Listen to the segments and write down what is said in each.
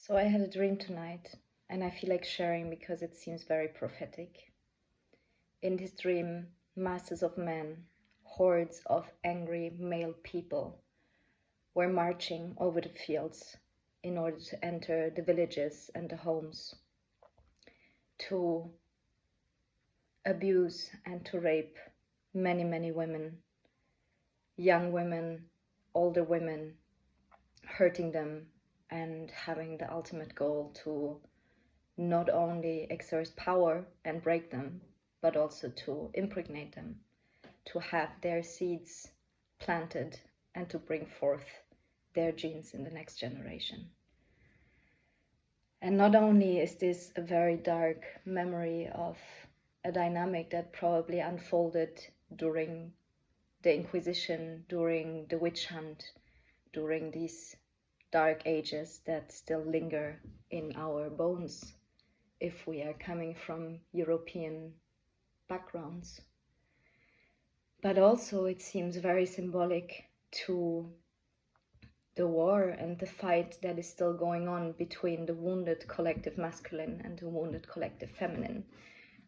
So I had a dream tonight, and I feel like sharing because it seems very prophetic. In this dream, masses of men, hordes of angry male people, were marching over the fields in order to enter the villages and the homes, to abuse and to rape many, many women, young women, older women, hurting them and having the ultimate goal to not only exert power and break them, but also to impregnate them, to have their seeds planted and to bring forth their genes in the next generation. And not only is this a very dark memory of a dynamic that probably unfolded during the Inquisition, during the witch hunt, during these dark ages that still linger in our bones if we are coming from European backgrounds. But also it seems very symbolic to the war and the fight that is still going on between the wounded collective masculine and the wounded collective feminine,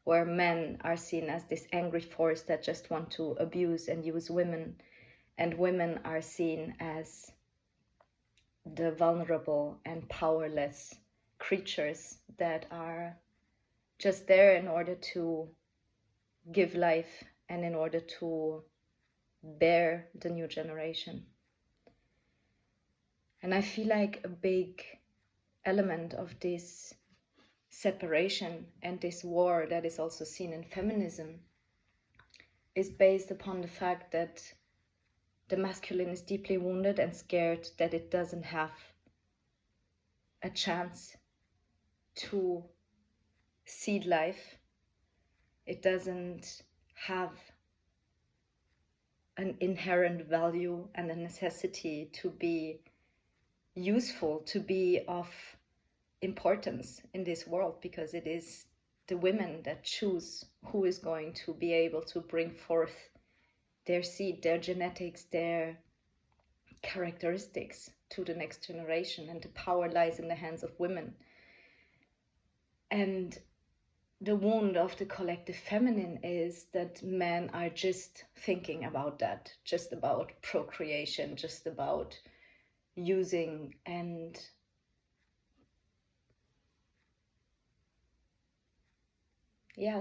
where men are seen as this angry force that just want to abuse and use women, and women are seen as the vulnerable and powerless creatures that are just there in order to give life and in order to bear the new generation. And I feel like a big element of this separation and this war that is also seen in feminism is based upon the fact that the masculine is deeply wounded and scared that it doesn't have a chance to seed life. It doesn't have an inherent value and a necessity to be useful, to be of importance in this world, because it is the women that choose who is going to be able to bring forth their seed, their genetics, their characteristics to the next generation, and the power lies in the hands of women. And the wound of the collective feminine is that men are just thinking about that, just about procreation, just about using and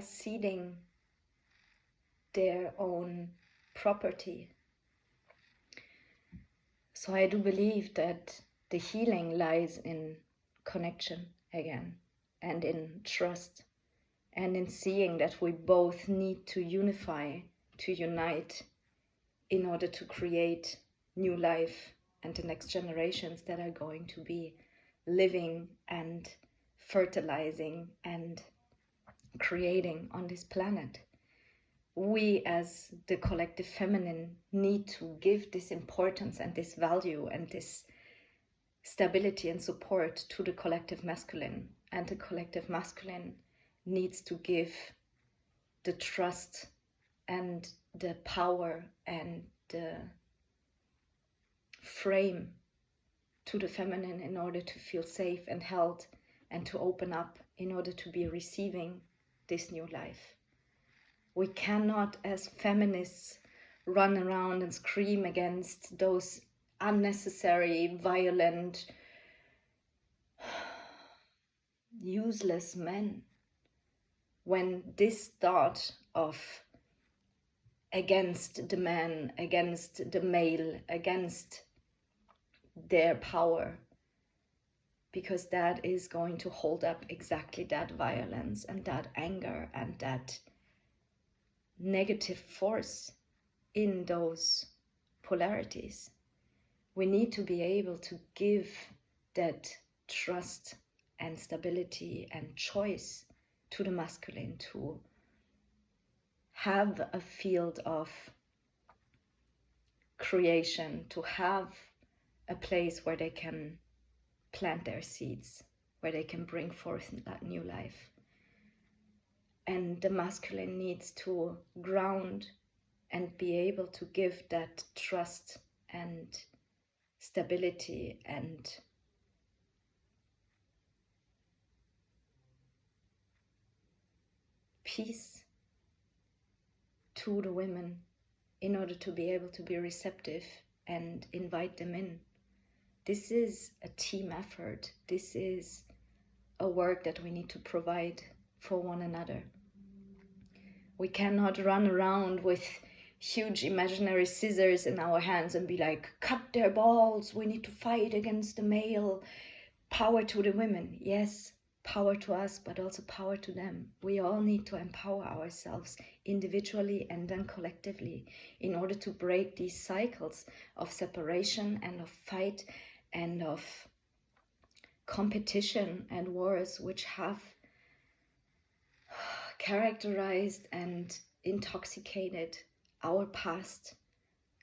seeding their own property. So I do believe that the healing lies in connection again, and in trust, and in seeing that we both need to unify, to unite, in order to create new life and the next generations that are going to be living and fertilizing and creating on this planet. We as the collective feminine need to give this importance and this value and this stability and support to the collective masculine, and the collective masculine needs to give the trust and the power and the frame to the feminine in order to feel safe and held and to open up in order to be receiving this new life. We cannot, as feminists, run around and scream against those unnecessary, violent, useless men when this thought of against the man, against the male, against their power, because that is going to hold up exactly that violence and that anger and that negative force in those polarities. We need to be able to give that trust and stability and choice to the masculine, to have a field of creation, to have a place where they can plant their seeds, where they can bring forth that new life. And the masculine needs to ground and be able to give that trust and stability and peace to the women in order to be able to be receptive and invite them in. This is a team effort. This is a work that we need to provide for one another. We cannot run around with huge imaginary scissors in our hands and be like, cut their balls, we need to fight against the male. Power to the women. Yes, power to us, but also power to them. We all need to empower ourselves individually and then collectively in order to break these cycles of separation and of fight and of competition and wars which have characterized and intoxicated our past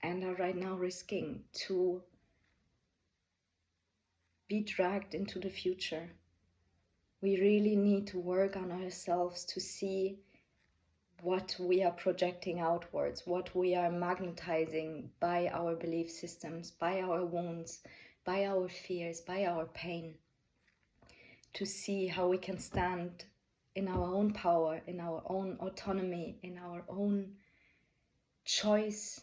and are right now risking to be dragged into the future. We really need to work on ourselves to see what we are projecting outwards, what we are magnetizing by our belief systems, by our wounds, by our fears, by our pain, to see how we can stand in our own power, in our own autonomy, in our own choice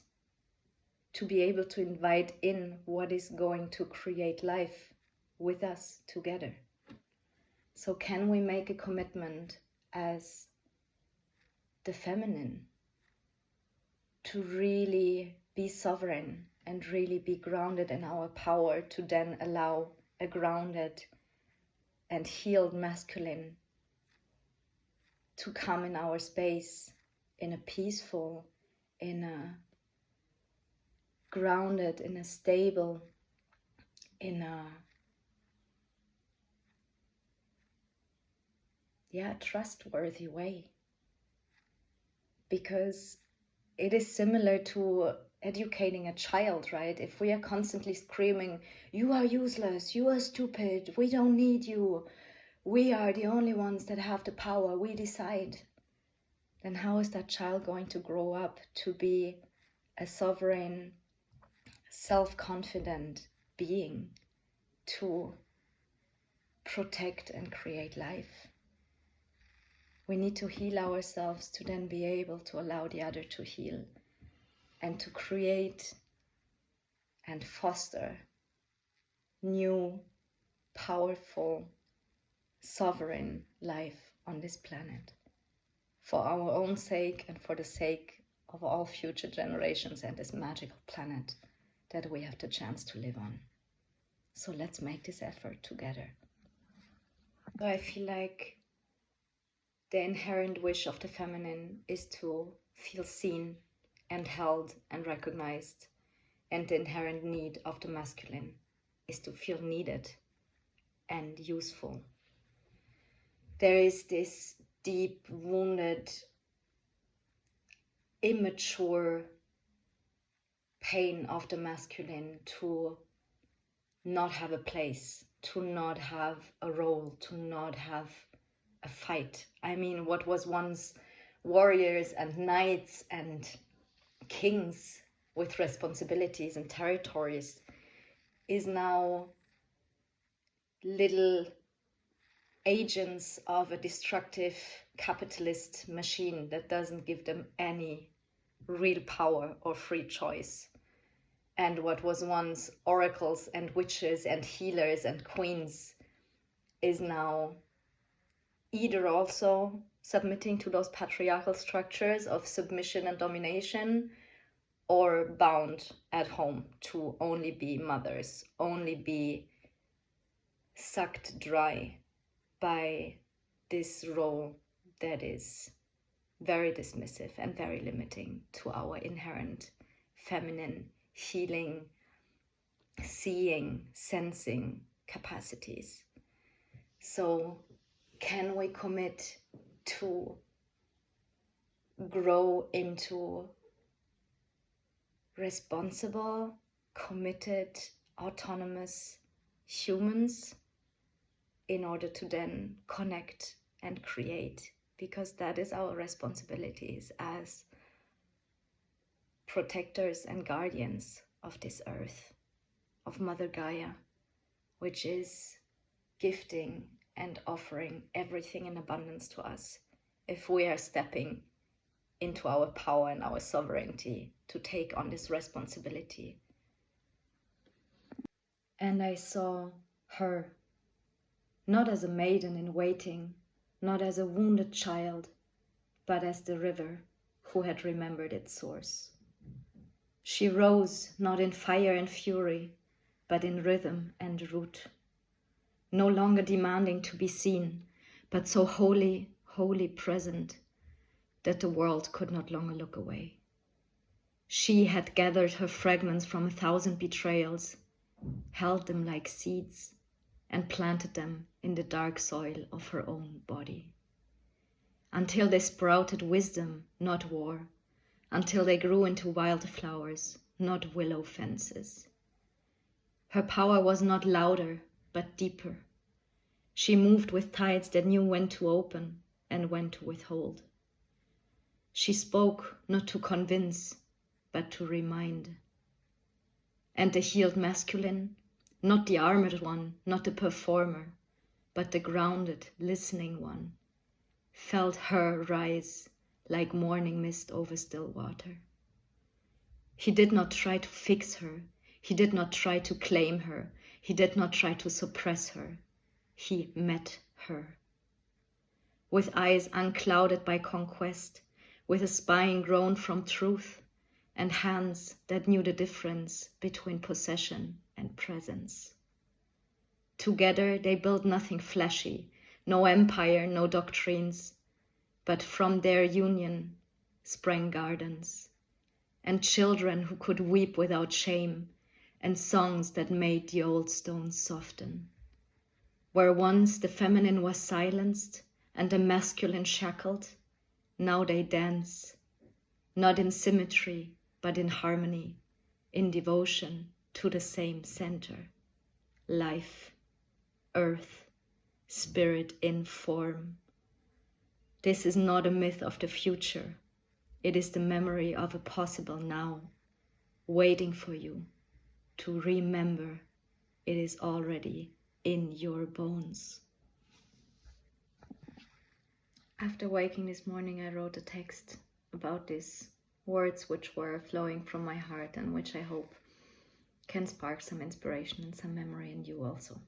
to be able to invite in what is going to create life with us together. So can we make a commitment as the feminine to really be sovereign and really be grounded in our power to then allow a grounded and healed masculine to come in our space in a peaceful, in a grounded, in a stable, in a trustworthy way. Because it is similar to educating a child, right? If we are constantly screaming, you are useless, you are stupid, we don't need you, we are the only ones that have the power, we decide, then how is that child going to grow up to be a sovereign, self-confident being to protect and create life? We need to heal ourselves to then be able to allow the other to heal and to create and foster new, powerful, sovereign life on this planet for our own sake and for the sake of all future generations and this magical planet that we have the chance to live on. So let's make this effort together. So I feel like the inherent wish of the feminine is to feel seen and held and recognized, and the inherent need of the masculine is to feel needed and useful. There is this deep, wounded, immature pain of the masculine to not have a place, to not have a role, to not have a fight. I mean, what was once warriors and knights and kings with responsibilities and territories is now little agents of a destructive capitalist machine that doesn't give them any real power or free choice. And what was once oracles and witches and healers and queens is now either also submitting to those patriarchal structures of submission and domination, or bound at home to only be mothers, only be sucked dry by this role that is very dismissive and very limiting to our inherent feminine healing, seeing, sensing capacities. So can we commit to grow into responsible, committed, autonomous humans in order to then connect and create? Because that is our responsibilities as protectors and guardians of this earth, of Mother Gaia, which is gifting and offering everything in abundance to us if we are stepping into our power and our sovereignty to take on this responsibility. And I saw her, not as a maiden in waiting, not as a wounded child, but as the river who had remembered its source. She rose not in fire and fury, but in rhythm and root, no longer demanding to be seen, but so wholly, wholly present that the world could not longer look away. She had gathered her fragments from 1,000 betrayals, held them like seeds, and planted them in the dark soil of her own body, until they sprouted wisdom, not war, until they grew into wildflowers, not willow fences. Her power was not louder, but deeper. She moved with tides that knew when to open and when to withhold. She spoke not to convince, but to remind. And the healed masculine, not the armored one, not the performer, but the grounded, listening one, felt her rise like morning mist over still water. He did not try to fix her. He did not try to claim her. He did not try to suppress her. He met her. With eyes unclouded by conquest, with a spine grown from truth, and hands that knew the difference between possession and presence. Together they built nothing flashy, no empire, no doctrines, but from their union sprang gardens, and children who could weep without shame, and songs that made the old stones soften. Where once the feminine was silenced and the masculine shackled, now they dance, not in symmetry, but in harmony, in devotion to the same center. Life, earth, spirit in form. This is not a myth of the future. It is the memory of a possible now, waiting for you to remember it is already in your bones. After waking this morning, I wrote a text about these words which were flowing from my heart and which I hope can spark some inspiration and some memory in you also.